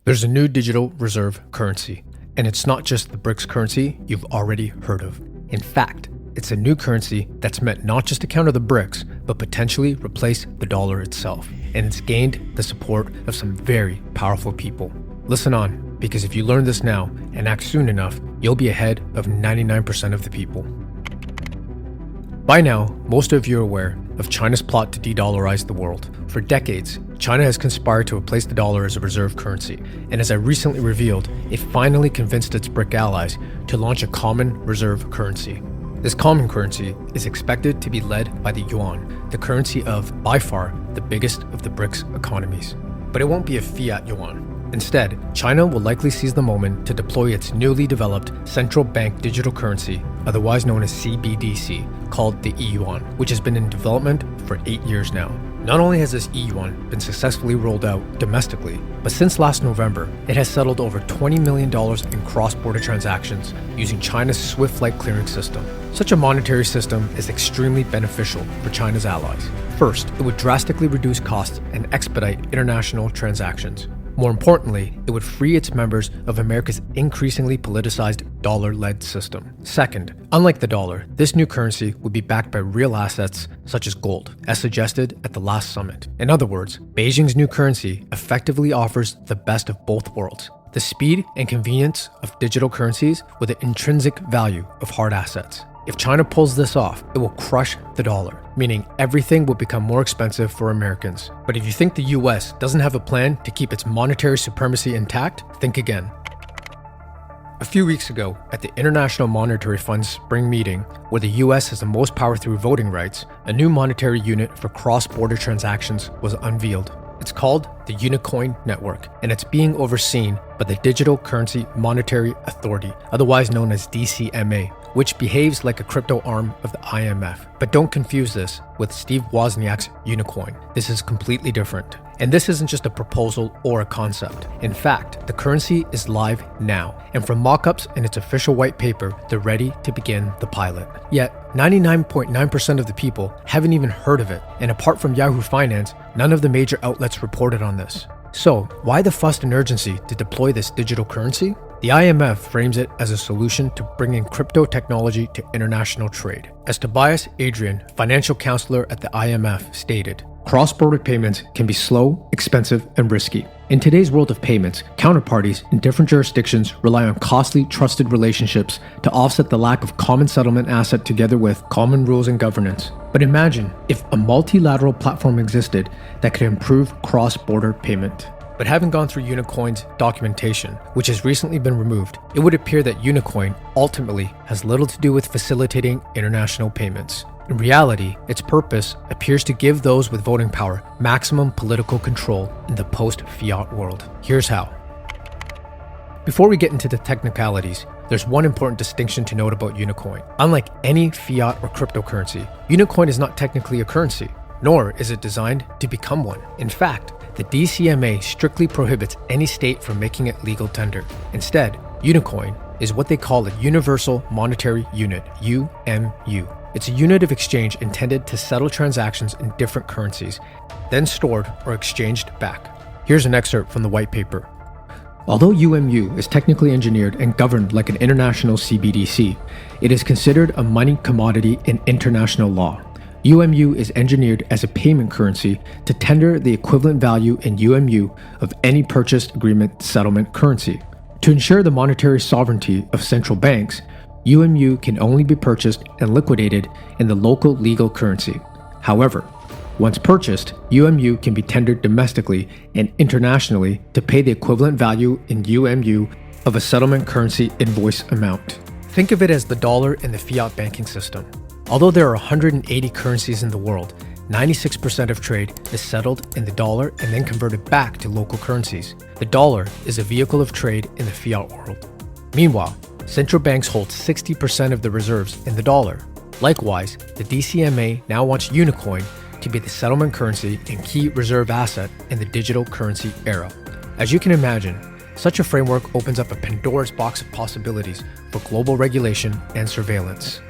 There's a new digital reserve currency, and it's not just the BRICS currency you've already heard of. In fact, it's a new currency that's meant not just to counter the BRICS, but potentially replace the dollar itself. And it's gained the support of some very powerful people. Listen on, because if you learn this now and act soon enough, you'll be ahead of 99% of the people. By now, most of you are aware of China's plot to de-dollarize the world. For decades, China has conspired to replace the dollar as a reserve currency, and as I recently revealed, it finally convinced its BRIC allies to launch a common reserve currency. This common currency is expected to be led by the yuan, the currency of, by far, the biggest of the BRICS economies. But it won't be a fiat yuan. Instead, China will likely seize the moment to deploy its newly developed central bank digital currency, otherwise known as CBDC, called the e-yuan, which has been in development for 8 years now. Not only has this e-yuan been successfully rolled out domestically, but since last November, it has settled over $20 million in cross-border transactions using China's SWIFT-like clearing system. Such a monetary system is extremely beneficial for China's allies. First, it would drastically reduce costs and expedite international transactions. More importantly, it would free its members of America's increasingly politicized dollar-led system. Second, unlike the dollar, this new currency would be backed by real assets such as gold, as suggested at the last summit. In other words, Beijing's new currency effectively offers the best of both worlds: the speed and convenience of digital currencies with the intrinsic value of hard assets. If China pulls this off, it will crush the dollar, meaning everything will become more expensive for Americans. But if you think the US doesn't have a plan to keep its monetary supremacy intact, think again. A few weeks ago, at the International Monetary Fund's spring meeting, where the US has the most power through voting rights, a new monetary unit for cross-border transactions was unveiled. It's called the Unicoin network, and it's being overseen by the Digital Currency Monetary Authority, otherwise known as DCMA, which behaves like a crypto arm of the IMF. But don't confuse this with Steve Wozniak's Unicoin. This is completely different. And this isn't just a proposal or a concept. In fact, the currency is live now, and from mock-ups in its official white paper, they're ready to begin the pilot. Yet, 99.9% of the people haven't even heard of it, and apart from Yahoo Finance, none of the major outlets reported on this. So, why the fuss and urgency to deploy this digital currency? The IMF frames it as a solution to bringing crypto technology to international trade. As Tobias Adrian, financial counselor at the IMF, stated, cross-border payments can be slow, expensive, and risky. In today's world of payments, counterparties in different jurisdictions rely on costly, trusted relationships to offset the lack of common settlement asset together with common rules and governance. But imagine if a multilateral platform existed that could improve cross-border payment. But having gone through Unicoin's documentation, which has recently been removed, it would appear that Unicoin ultimately has little to do with facilitating international payments. In reality, its purpose appears to give those with voting power maximum political control in the post-fiat world. Here's how. Before we get into the technicalities, there's one important distinction to note about Unicoin. Unlike any fiat or cryptocurrency, Unicoin is not technically a currency, nor is it designed to become one. In fact, the DCMA strictly prohibits any state from making it legal tender. Instead, Unicoin is what they call a Universal Monetary Unit, UMU. It's a unit of exchange intended to settle transactions in different currencies, then stored or exchanged back. Here's an excerpt from the white paper. Although UMU is technically engineered and governed like an international CBDC, it is considered a money commodity in international law. UMU is engineered as a payment currency to tender the equivalent value in UMU of any purchase agreement settlement currency. To ensure the monetary sovereignty of central banks, UMU can only be purchased and liquidated in the local legal currency. However, once purchased, UMU can be tendered domestically and internationally to pay the equivalent value in UMU of a settlement currency invoice amount. Think of it as the dollar in the fiat banking system. Although there are 180 currencies in the world, 96% of trade is settled in the dollar and then converted back to local currencies. The dollar is a vehicle of trade in the fiat world. Meanwhile, central banks hold 60% of the reserves in the dollar. Likewise, the DCMA now wants Unicoin to be the settlement currency and key reserve asset in the digital currency era. As you can imagine, such a framework opens up a Pandora's box of possibilities for global regulation and surveillance.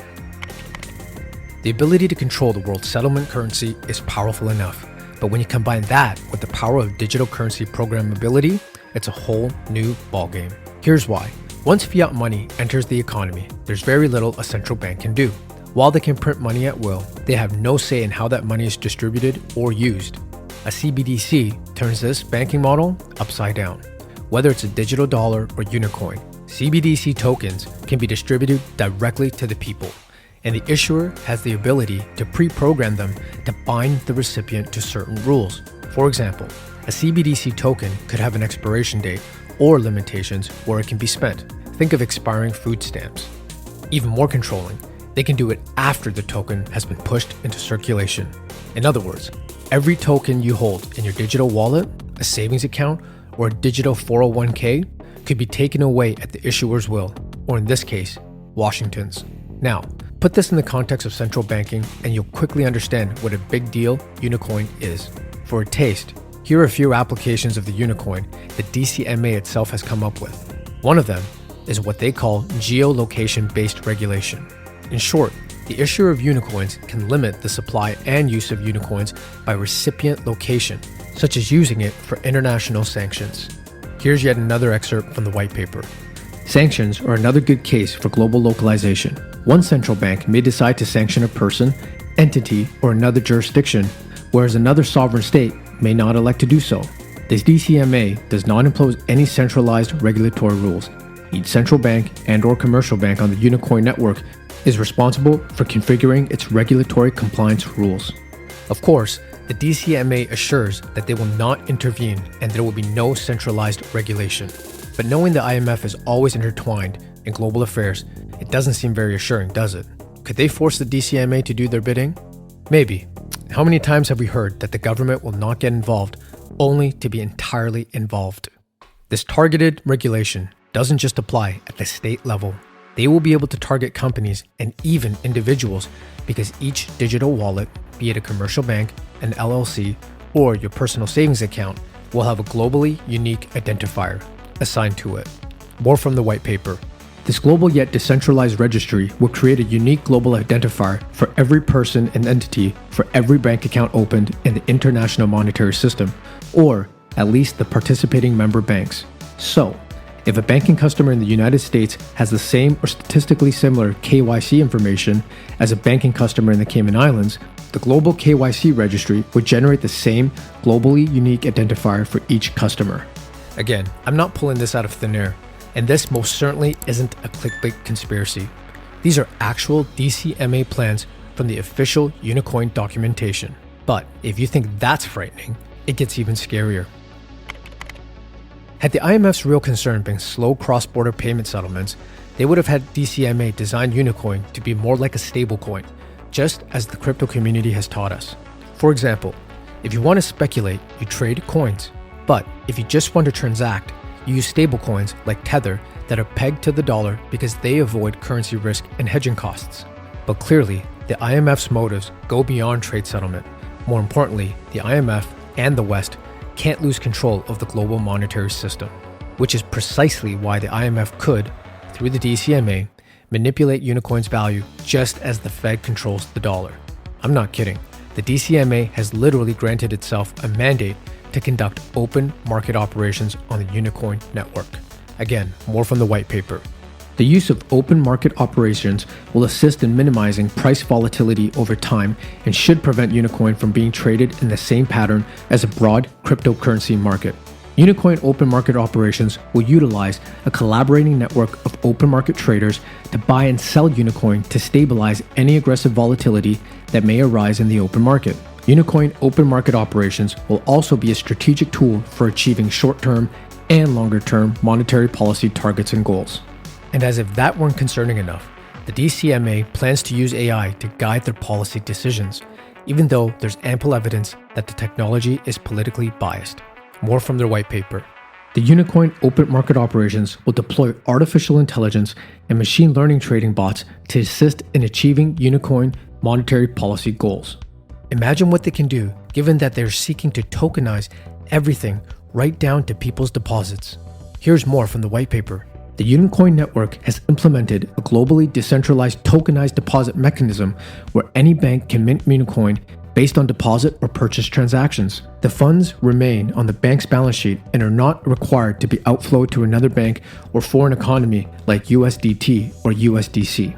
The ability to control the world's settlement currency is powerful enough, but when you combine that with the power of digital currency programmability, it's a whole new ballgame. Here's why. Once fiat money enters the economy, there's very little a central bank can do. While they can print money at will, they have no say in how that money is distributed or used. A CBDC turns this banking model upside down. Whether it's a digital dollar or Unicoin, CBDC tokens can be distributed directly to the people, and the issuer has the ability to pre-program them to bind the recipient to certain rules. For example, a CBDC token could have an expiration date or limitations where it can be spent. Think of expiring food stamps. Even more controlling, they can do it after the token has been pushed into circulation. In other words, every token you hold in your digital wallet, a savings account, or a digital 401k could be taken away at the issuer's will, or in this case, Washington's. Now, put this in the context of central banking and you'll quickly understand what a big deal Unicoin is. For a taste, here are a few applications of the Unicoin that DCMA itself has come up with. One of them is what they call geolocation-based regulation. In short, the issuer of Unicoins can limit the supply and use of Unicoins by recipient location, such as using it for international sanctions. Here's yet another excerpt from the white paper. Sanctions are another good case for global localization. One central bank may decide to sanction a person, entity, or another jurisdiction, whereas another sovereign state may not elect to do so. The DCMA does not impose any centralized regulatory rules. Each central bank and/or commercial bank on the Unicoin network is responsible for configuring its regulatory compliance rules. Of course, the DCMA assures that they will not intervene and there will be no centralized regulation. But knowing the IMF is always intertwined in global affairs, it doesn't seem very assuring, does it? Could they force the DCMA to do their bidding? Maybe. How many times have we heard that the government will not get involved only to be entirely involved? This targeted regulation doesn't just apply at the state level. They will be able to target companies and even individuals because each digital wallet, be it a commercial bank, an LLC, or your personal savings account, will have a globally unique identifier assigned to it. More from the white paper. This global yet decentralized registry will create a unique global identifier for every person and entity for every bank account opened in the international monetary system, or at least the participating member banks. So, if a banking customer in the United States has the same or statistically similar KYC information as a banking customer in the Cayman Islands, the global KYC registry would generate the same globally unique identifier for each customer. Again, I'm not pulling this out of thin air, and this most certainly isn't a clickbait conspiracy. These are actual DCMA plans from the official Unicoin documentation. But if you think that's frightening, it gets even scarier. Had the IMF's real concern been slow cross-border payment settlements, they would have had DCMA design Unicoin to be more like a stablecoin, just as the crypto community has taught us. For example, if you want to speculate, you trade coins. But if you just want to transact, you use stablecoins like Tether that are pegged to the dollar because they avoid currency risk and hedging costs. But clearly, the IMF's motives go beyond trade settlement. More importantly, the IMF and the West can't lose control of the global monetary system, which is precisely why the IMF could, through the DCMA, manipulate Unicoin's value just as the Fed controls the dollar. I'm not kidding. The DCMA has literally granted itself a mandate to conduct open market operations on the Unicoin network. Again, more from the white paper. The use of open market operations will assist in minimizing price volatility over time and should prevent Unicoin from being traded in the same pattern as a broad cryptocurrency market. Unicoin open market operations will utilize a collaborating network of open market traders to buy and sell Unicoin to stabilize any aggressive volatility that may arise in the open market. Unicoin open market operations will also be a strategic tool for achieving short-term and longer-term monetary policy targets and goals. And as if that weren't concerning enough, the DCMA plans to use AI to guide their policy decisions, even though there's ample evidence that the technology is politically biased. More from their white paper. The Unicoin open market operations will deploy artificial intelligence and machine learning trading bots to assist in achieving Unicoin monetary policy goals. Imagine what they can do given that they're seeking to tokenize everything right down to people's deposits. Here's more from the white paper. The Unicoin network has implemented a globally decentralized tokenized deposit mechanism where any bank can mint Unicoin based on deposit or purchase transactions. The funds remain on the bank's balance sheet and are not required to be outflowed to another bank or foreign economy like USDT or USDC.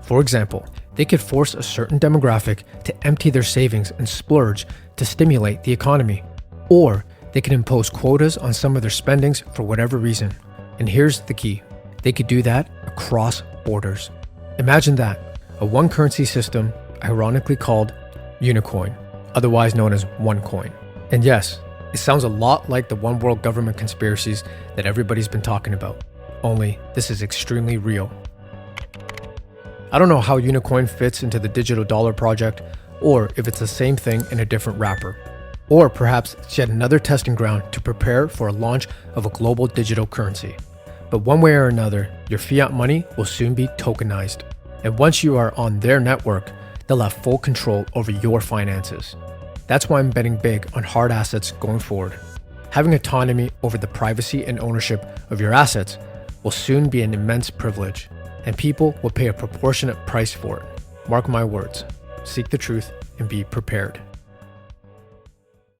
For example, they could force a certain demographic to empty their savings and splurge to stimulate the economy. Or they could impose quotas on some of their spendings for whatever reason. And here's the key. They could do that across borders. Imagine that, a one currency system ironically called Unicoin, otherwise known as OneCoin. And yes, it sounds a lot like the one world government conspiracies that everybody's been talking about. Only this is extremely real. I don't know how Unicoin fits into the digital dollar project, or if it's the same thing in a different wrapper. Or perhaps it's yet another testing ground to prepare for a launch of a global digital currency. But one way or another, your fiat money will soon be tokenized. And once you are on their network, they'll have full control over your finances. That's why I'm betting big on hard assets going forward. Having autonomy over the privacy and ownership of your assets will soon be an immense privilege, and people will pay a proportionate price for it. Mark my words, seek the truth and be prepared.